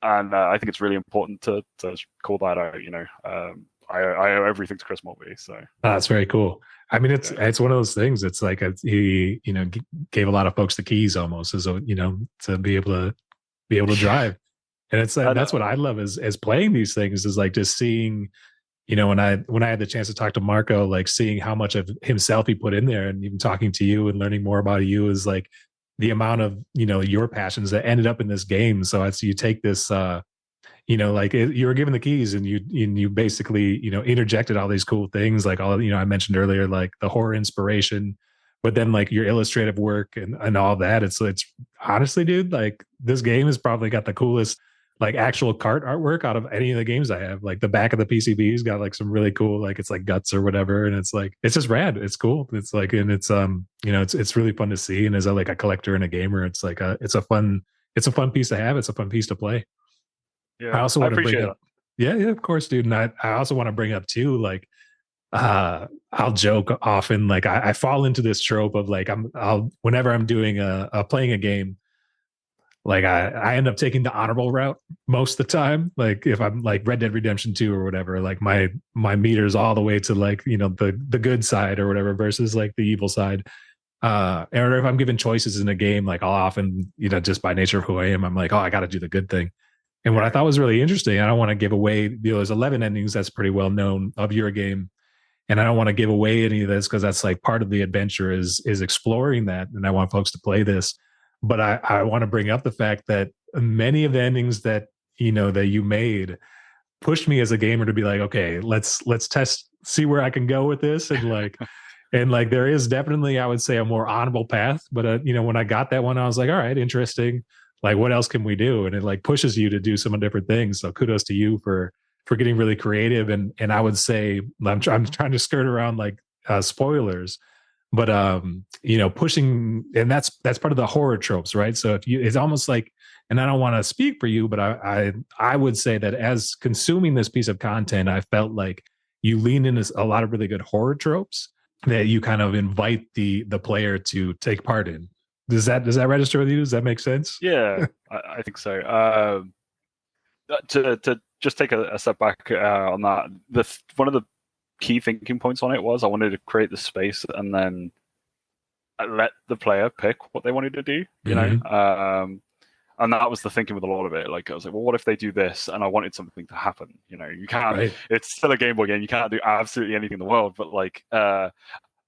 And I think it's really important to call that out. I owe everything to Chris Maltby. So that's very cool. I mean, it's one of those things. It's like he gave a lot of folks the keys almost, as to be able to drive. And it's that's what I love is playing these things, is like just seeing, when I had the chance to talk to Marco, like seeing how much of himself he put in there, and even talking to you and learning more about you, is like the amount of your passions that ended up in this game. So it's you take this like you were given the keys and you basically interjected all these cool things, like all I mentioned earlier, like the horror inspiration, but then like your illustrative work and all that. It's honestly, dude, like this game has probably got the coolest like actual cart artwork out of any of the games I have. Like the back of the PCB's got like some really cool, like it's like guts or whatever, and it's like it's just rad. It's cool. It's like, and it's it's really fun to see. And as a collector and a gamer, it's like it's a fun piece to have. It's a fun piece to play. Yeah, I also want to bring up, yeah, of course, dude. And I also want to bring up too, like I'll joke often, like I fall into this trope of like I'll whenever I'm doing playing a game, like I end up taking the honorable route most of the time. Like if I'm like Red Dead Redemption 2 or whatever, like my meter's all the way to like, the good side or whatever versus like the evil side. Or if I'm given choices in a game, like I'll often, just by nature of who I am, I'm like, oh, I got to do the good thing. And what I thought was really interesting, I don't want to give away, there's 11 endings that's pretty well known of your game. And I don't want to give away any of this because that's like part of the adventure is exploring that. And I want folks to play this. But I want to bring up the fact that many of the endings that that you made pushed me as a gamer to be like, okay, let's test, see where I can go with this. And like there is definitely, I would say, a more honorable path. But when I got that one, I was like, all right, interesting. Like, what else can we do? And it like pushes you to do some different things. So kudos to you for getting really creative. And I would say I'm trying to skirt around like spoilers, but pushing, and that's part of the horror tropes, right? So if you, it's almost like, and I don't want to speak for you, but I would say that as consuming this piece of content, I felt like you lean into a lot of really good horror tropes that you kind of invite the player to take part in. Does that register with you? Does that make sense? Yeah, I think so. To just take a step back on that, one of the key thinking points on it was I wanted to create the space and then let the player pick what they wanted to do, you know. And that was the thinking with a lot of it. Like I was like, well, what if they do this? And I wanted something to happen. You can't. Right. It's still a Game Boy game. You can't do absolutely anything in the world. But like a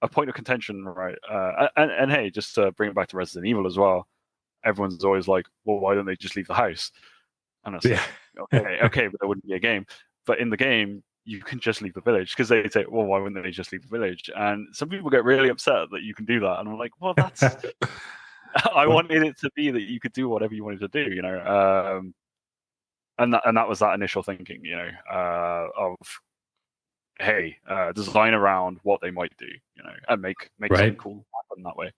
point of contention, right? And hey, just to bring it back to Resident Evil as well. Everyone's always like, well, why don't they just leave the house? And it's like, okay, but there wouldn't be a game. But in the game, you can just leave the village because they say, well, why wouldn't they just leave the village? And some people get really upset that you can do that. And I'm like, well, that's. I wanted it to be that you could do whatever you wanted to do, and that was that initial thinking, of hey, design around what they might do, and make right. something cool happen that way.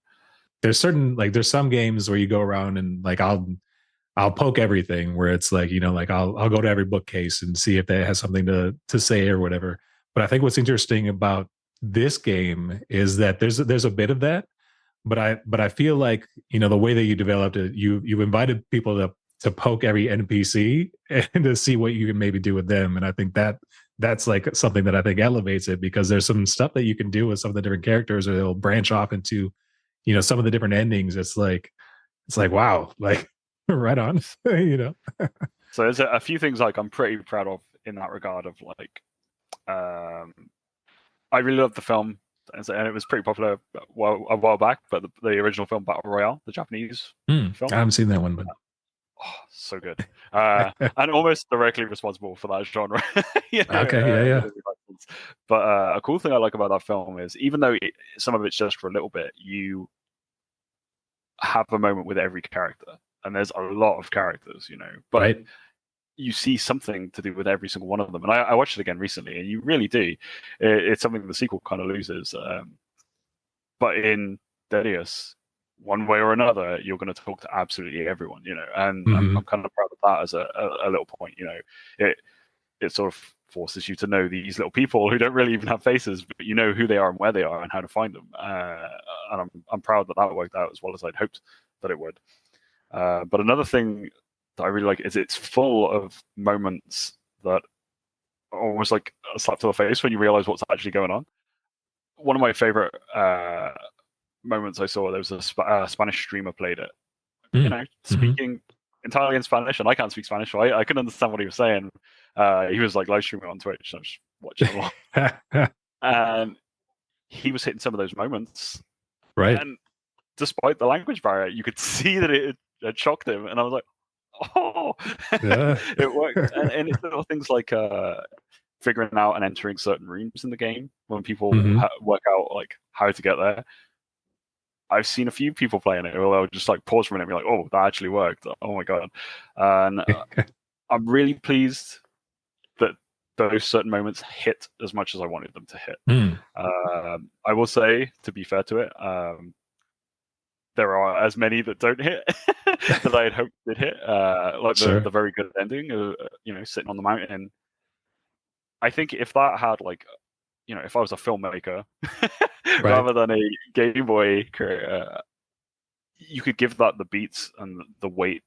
There's some games where you go around and like I'll poke everything where it's like, like I'll go to every bookcase and see if that has something to say or whatever. But I think what's interesting about this game is that there's a bit of that. But I feel like, the way that you developed it, you've invited people to poke every NPC and to see what you can maybe do with them. And I think that's like something that I think elevates it, because there's some stuff that you can do with some of the different characters, or they'll branch off into, some of the different endings. It's like, wow, like right on, So there's a few things like I'm pretty proud of in that regard of like, I really love the film. And it was pretty popular a while back, but the original film Battle Royale, the Japanese film. I haven't seen that one, but so good, and almost directly responsible for that genre. Okay, yeah. But a cool thing I like about that film is, even though some of it's just for a little bit, you have a moment with every character, and there's a lot of characters, but right. You see something to do with every single one of them. And I watched it again recently, and you really do. It's something the sequel kind of loses. But in Deadeus, one way or another, you're going to talk to absolutely everyone, and I'm kind of proud of that as a little point, It sort of forces you to know these little people who don't really even have faces, but you know who they are and where they are and how to find them. And I'm proud that worked out as well as I'd hoped that it would. But another thing that I really like is it's full of moments that are almost like a slap to the face when you realize what's actually going on. One of my favorite moments I saw, there was a Spanish streamer played it, speaking entirely in Spanish, and I can't speak Spanish, so I couldn't understand what he was saying. He was like live streaming on Twitch, and I was watching along. And he was hitting some of those moments. Right. And despite the language barrier, you could see that it had shocked him, and I was like, oh, yeah. It worked. And it's little things like figuring out and entering certain rooms in the game when people work out like how to get there. I've seen a few people playing it where they'll just like pause for a minute and be like, oh, that actually worked. Oh my God. And I'm really pleased that those certain moments hit as much as I wanted them to hit. I will say, to be fair to it, there are as many that don't hit that I had hoped did hit. Like the very good ending, sitting on the mountain. I think if that had like, if I was a filmmaker rather than a Game Boy creator, you could give that the beats and the weight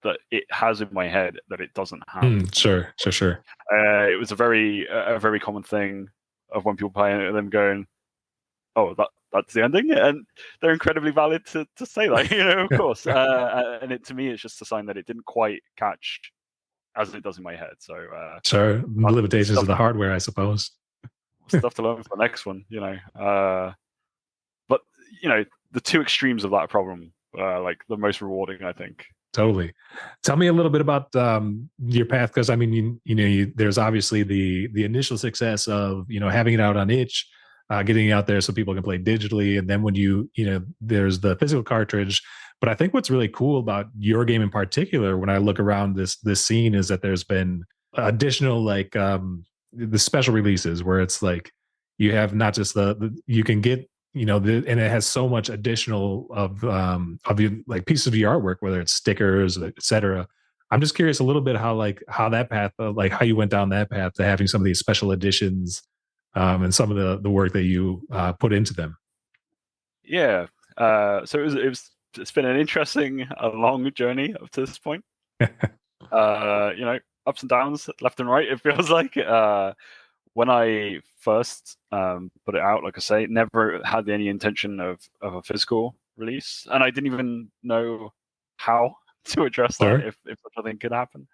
that it has in my head that it doesn't have. Sure. It was a very common thing of when people play it and them going, oh, that's the ending, and they're incredibly valid to say that, of course. And to me, it's just a sign that it didn't quite catch as it does in my head. So sure, limitations stuff, of the hardware, I suppose. stuff to learn for the next one, you know. But you know, the two extremes of that problem are like the most rewarding, I think. Totally. Tell me a little bit about your path, because I mean, there's obviously the initial success of having it out on itch, getting it out there so people can play digitally, and then when there's the physical cartridge. But I think what's really cool about your game in particular, when I look around this scene, is that there's been additional like the special releases where it's like you have not just the you can get and it has so much additional of the like pieces of your artwork, whether it's stickers, etc. I'm just curious a little bit how that path, like how you went down that path to having some of these special editions, and some of the work that you put into them. Yeah. So it's been an interesting, a long journey up to this point. Ups and downs, left and right. It feels like when I first put it out, like I say, never had any intention of a physical release, and I didn't even know how to address that if such a thing could happen.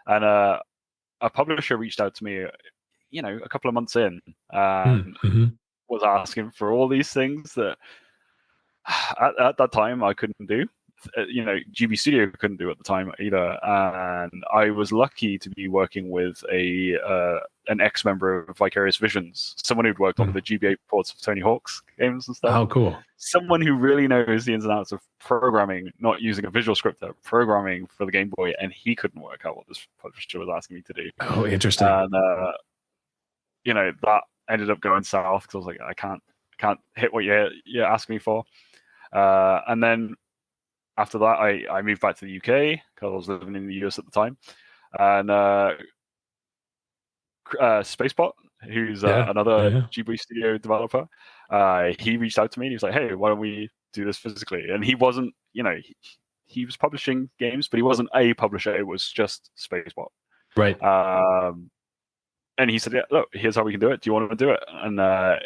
And a publisher reached out to me, a couple of months in, was asking for all these things that at that time I couldn't do. GB Studio couldn't do at the time either, and I was lucky to be working with an ex-member of Vicarious Visions, someone who'd worked on the GBA ports of Tony Hawk's games and stuff. Oh, cool! Someone who really knows the ins and outs of programming, not using a visual scripter, programming for the Game Boy, and he couldn't work out what this publisher was asking me to do. Oh, interesting. And that ended up going south because I was like, I can't hit what you're asking me for, and then. After that, I moved back to the UK because I was living in the US at the time, and Spacebot, who's another GBA Studio developer, he reached out to me and he was like, "Hey, why don't we do this physically?" And he wasn't, he was publishing games, but he wasn't a publisher. It was just Spacebot, right? And he said, "Yeah, look, here's how we can do it. Do you want to do it?" And I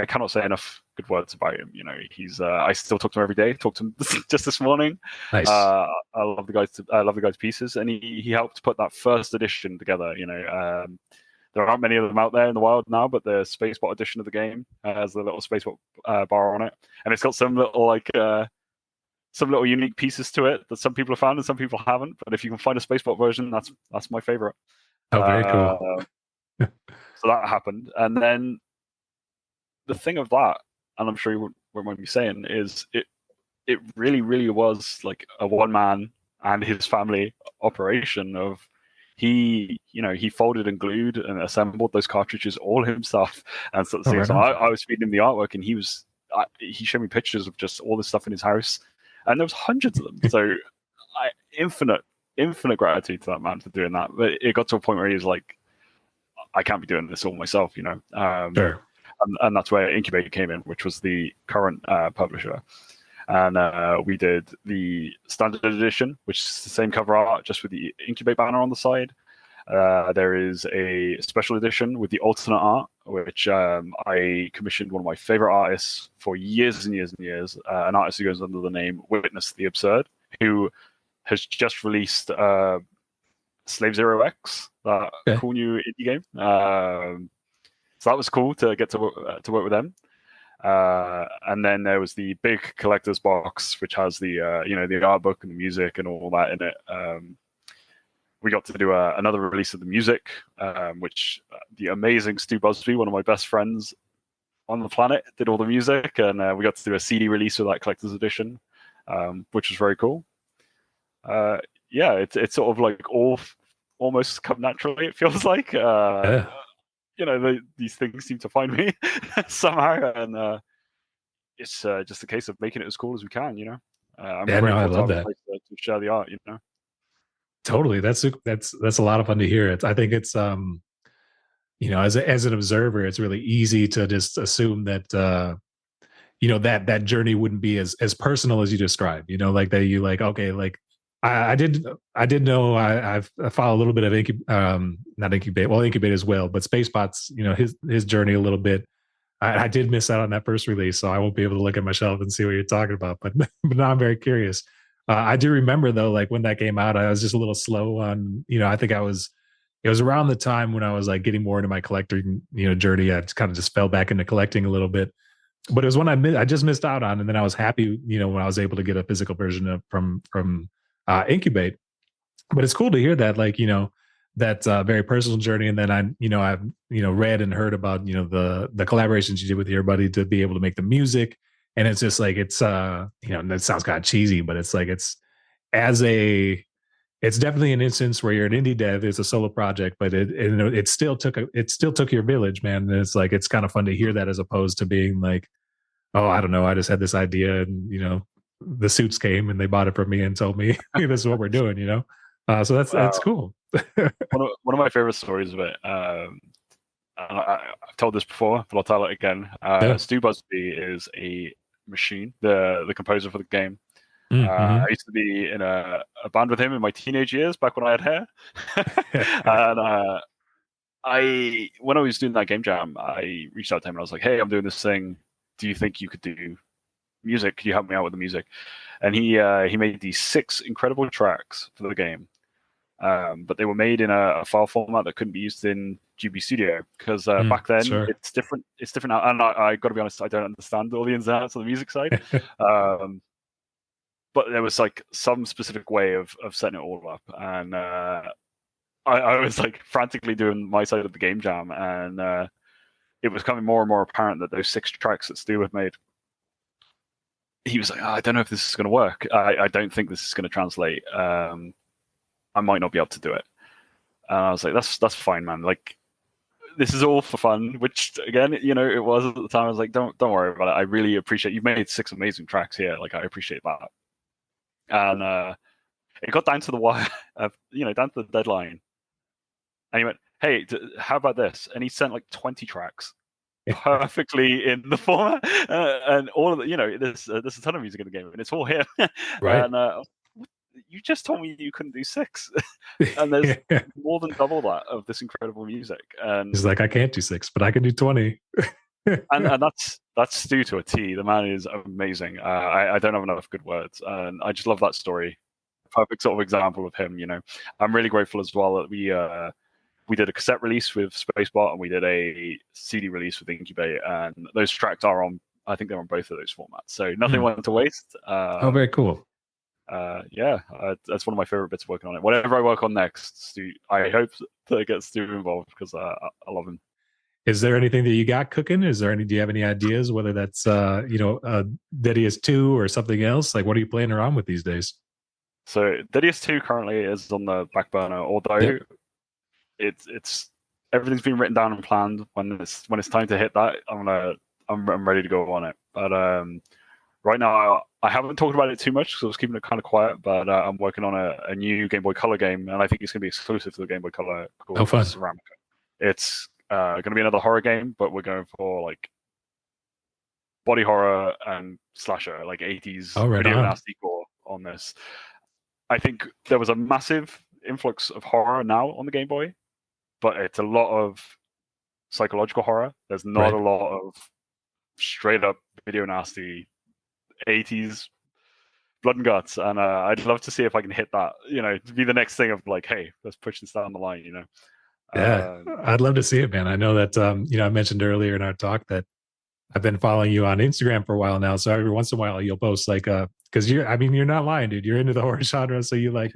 cannot say enough good words about him. He's I still talk to him every day. Talked to him just this morning. Nice. I love the guys. I love the guys pieces, and he helped put that first edition together. There aren't many of them out there in the wild now, but the Spacebot edition of the game has the little Spacebot bar on it, and it's got some little unique pieces to it that some people have found and some people haven't. But if you can find a Spacebot version, that's my favorite. Oh, very cool. So that happened, and then. The thing of that, and I'm sure you won't mind me saying, is it really, really was like a one man and his family operation of he folded and glued and assembled those cartridges all himself and sort of things. So I was feeding him the artwork, and he showed me pictures of just all this stuff in his house, and there was hundreds of them. So infinite gratitude to that man for doing that. But it got to a point where he was like, I can't be doing this all myself, Sure. And that's where Incubate came in, which was the current publisher. And we did the standard edition, which is the same cover art, just with the Incubate banner on the side. There is a special edition with the alternate art, which I commissioned one of my favorite artists for years and years and years, an artist who goes under the name Witness the Absurd, who has just released Slave Zero X, that cool new indie game. So that was cool to get to work with them. And then there was the big collector's box, which has the the art book and the music and all that in it. We got to do another release of the music, which the amazing Stu Busby, one of my best friends on the planet, did all the music, and we got to do a CD release with that collector's edition, which was very cool. It's sort of like almost come naturally. It feels like. These things seem to find me somehow, and it's just a case of making it as cool as we can. I'm grateful I love that. To share the art. Totally, that's a lot of fun to hear. I think it's as an observer, it's really easy to just assume that that journey wouldn't be as personal as you described. Like that you okay, like. I did know I follow a little bit of not Incubate as well, but Spacebot's his journey a little bit. I did miss out on that first release, so I won't be able to look at my shelf and see what you're talking about. But now I'm very curious. I do remember though, like when that came out, I was just a little slow on, I think it was around the time when I was like getting more into my collecting, journey. I just kind of just fell back into collecting a little bit, but it was one I just missed out on. And then I was happy, when I was able to get a physical version of from Incubate. But it's cool to hear that, like, that very personal journey. And then I've, read and heard about, the collaborations you did with your buddy to be able to make the music. And it's just like, that sounds kind of cheesy, but it's like, as a, it's definitely an instance where you're an indie dev, it's a solo project, but it still took your village, man. And it's like, it's kind of fun to hear that as opposed to being like, oh, I don't know, I just had this idea and, the suits came and they bought it from me and told me this is what we're doing, so that's cool. One of my favorite stories of it. I've told this before, but I'll tell it again. Yeah. Stu Busby is a machine, the composer for the game. Mm-hmm. I used to be in a band with him in my teenage years, back when I had hair. And when I was doing that game jam, I reached out to him and I was like, "Hey, I'm doing this thing. Do you think you could do music? Could you help me out with the music?" And he made these 6 incredible tracks for the game. But they were made in a file format that couldn't be used in GB Studio because back then sure. it's different. It's different now, and I got to be honest, I don't understand all the ins and outs of the music side. But there was like some specific way of setting it all up, and I was like frantically doing my side of the game jam, and it was becoming more and more apparent that those 6 tracks that Stu had made, he was like, I don't know if this is going to work. I don't think this is going to translate. I might not be able to do it. And I was like, that's fine, man. Like, this is all for fun, which again, it was at the time. I was like, don't worry about it. I really appreciate you've made 6 amazing tracks here. Like, I appreciate that. And it got down to the wire, down to the deadline. And he went, "Hey, how about this?" And he sent like 20 tracks perfectly in the format, and all of the, there's a ton of music in the game, and it's all here. Right. And you just told me you couldn't do 6, and there's more than double that of this incredible music. And he's like, I can't do 6, but I can do 20. and that's Stu to a T. The man is amazing. I don't have enough good words, and I just love that story. Perfect sort of example of him. I'm really grateful as well that we did a cassette release with Spacebot and we did a CD release with Incubate, and those tracks are on. I think they're on both of those formats, so nothing went to waste. Oh, very cool. That's one of my favorite bits of working on it. Whatever I work on next, Stu, I hope to get Stu involved because I love him. Is there anything that you got cooking? Do you have any ideas, whether that's Deadeus 2 or something else? Like, what are you playing around with these days? So Deadeus 2 currently is on the back burner, although it's everything's been written down and planned. When it's time to hit that, I'm ready to go on it. But right now I haven't talked about it too much because I was keeping it kind of quiet. But I'm working on a new Game Boy Color game, and I think it's going to be exclusive to the Game Boy Color called fun. Ceramica. It's going to be another horror game, but we're going for like body horror and slasher, like 80s video nasty gore on this. I think there was a massive influx of horror now on the Game Boy, but it's a lot of psychological horror. There's not a lot of straight up video nasty 80s blood and guts, and I'd love to see if I can hit that, to be the next thing of like, hey, let's push this down the line. Yeah, I'd love to see it, man. I know that I mentioned earlier in our talk that I've been following you on Instagram for a while now, so every once in a while you'll post like because you're not lying, dude, you're into the horror genre, so you like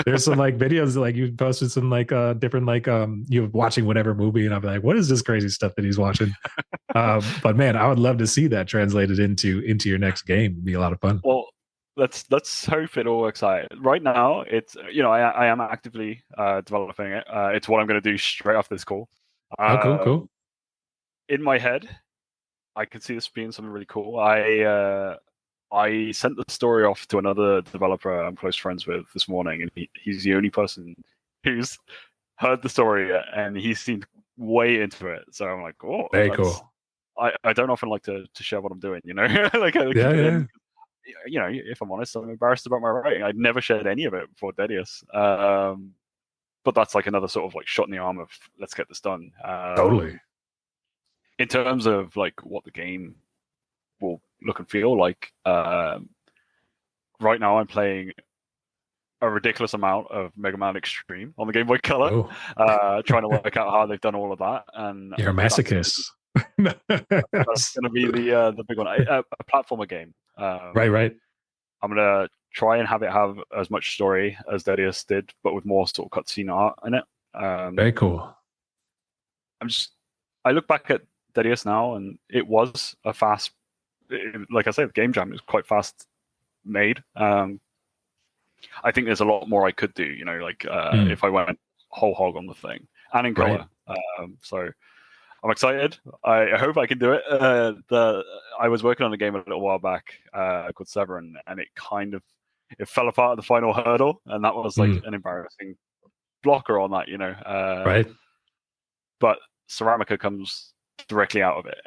there's some like videos that, like, you posted some like different like you're watching whatever movie, and I'm like, what is this crazy stuff that he's watching? But man, I would love to see that translated into your next game. It'd be a lot of fun. Well, let's hope it all works out. Right now, it's I am actively developing it. It's what I'm going to do straight after this call. Cool. In my head, I could see this being something really cool. I sent the story off to another developer I'm close friends with this morning, and he's the only person who's heard the story and he seemed way into it. So I'm like, oh, very cool. I don't often like to share what I'm doing, like yeah. If I'm honest, I'm embarrassed about my writing. I'd never shared any of it before Deadeus. But that's like another sort of like shot in the arm of let's get this done. Totally. In terms of like what the game will look and feel like, right now I'm playing a ridiculous amount of Mega Man Extreme on the Game Boy Color, Oh, trying to work out how they've done all of that, and you're a masochist. that's going to be the big one. A platformer game. Right, right. I'm gonna try and have it have as much story as Deadeus did, but with more sort of cutscene art in it. Very cool. I look back at Deadeus now, and it was a fast, like I said, the game jam is quite fast made. I think there's a lot more I could do, like if I went whole hog on the thing and in color. Right. So I'm excited. I hope I can do it. I was working on a game a little while back called Severin, and it fell apart at the final hurdle, and that was like an embarrassing blocker on that, Right. But Ceramica comes directly out of it.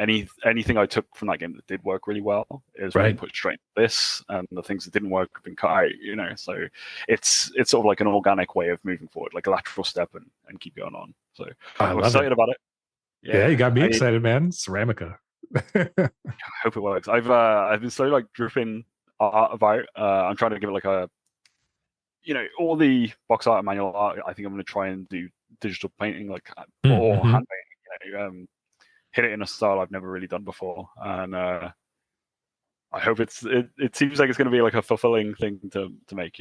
Anything I took from that game that did work really well is really put straight into this, and the things that didn't work have been cut out, so it's sort of like an organic way of moving forward, like a lateral step and keep going on. So I'm excited about it. Yeah, you got me excited, man. Ceramica. I hope it works. I've been slowly like dripping art about. I'm trying to give it like a, all the box art and manual art. I think I'm going to try and do digital painting, like or hand painting. Hit it in a style I've never really done before, and I hope it seems like it's going to be like a fulfilling thing to make.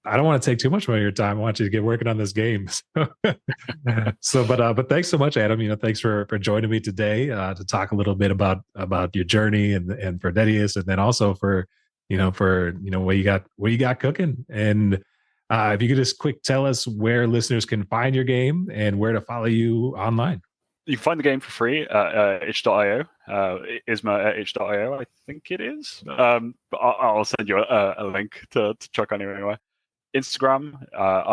I don't want to take too much more of your time. I want you to get working on this game. But thanks so much, Adam. Thanks for joining me today to talk a little bit about your journey and for Deadeus, and then also for what you got cooking. And if you could just quick tell us where listeners can find your game and where to follow you online. You can find the game for free at itch.io, IZMA at itch.io, I think it is. But I'll send you a link to check on it anyway. Instagram,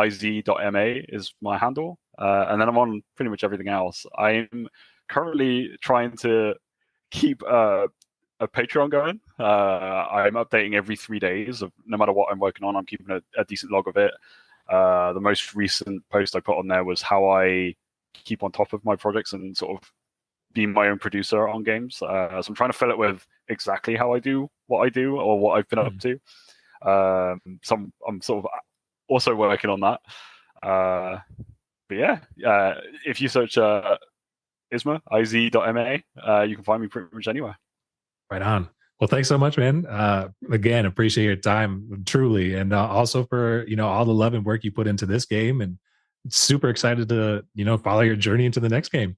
iz.ma is my handle. And then I'm on pretty much everything else. I'm currently trying to keep a Patreon going. I'm updating every 3 days of no matter what I'm working on. I'm keeping a decent log of it. The most recent post I put on there was how I keep on top of my projects and sort of be my own producer on games. So I'm trying to fill it with exactly how I do what I do or what I've been up to. So I'm sort of also working on that. But yeah, if you search IZMA, iz.ma, you can find me pretty much anywhere. Right on. Well, thanks so much, man. Again, appreciate your time, truly. And also for, all the love and work you put into this game, and super excited to, follow your journey into the next game.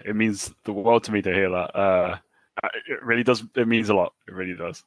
It means the world to me to hear that. It really does. It means a lot. It really does.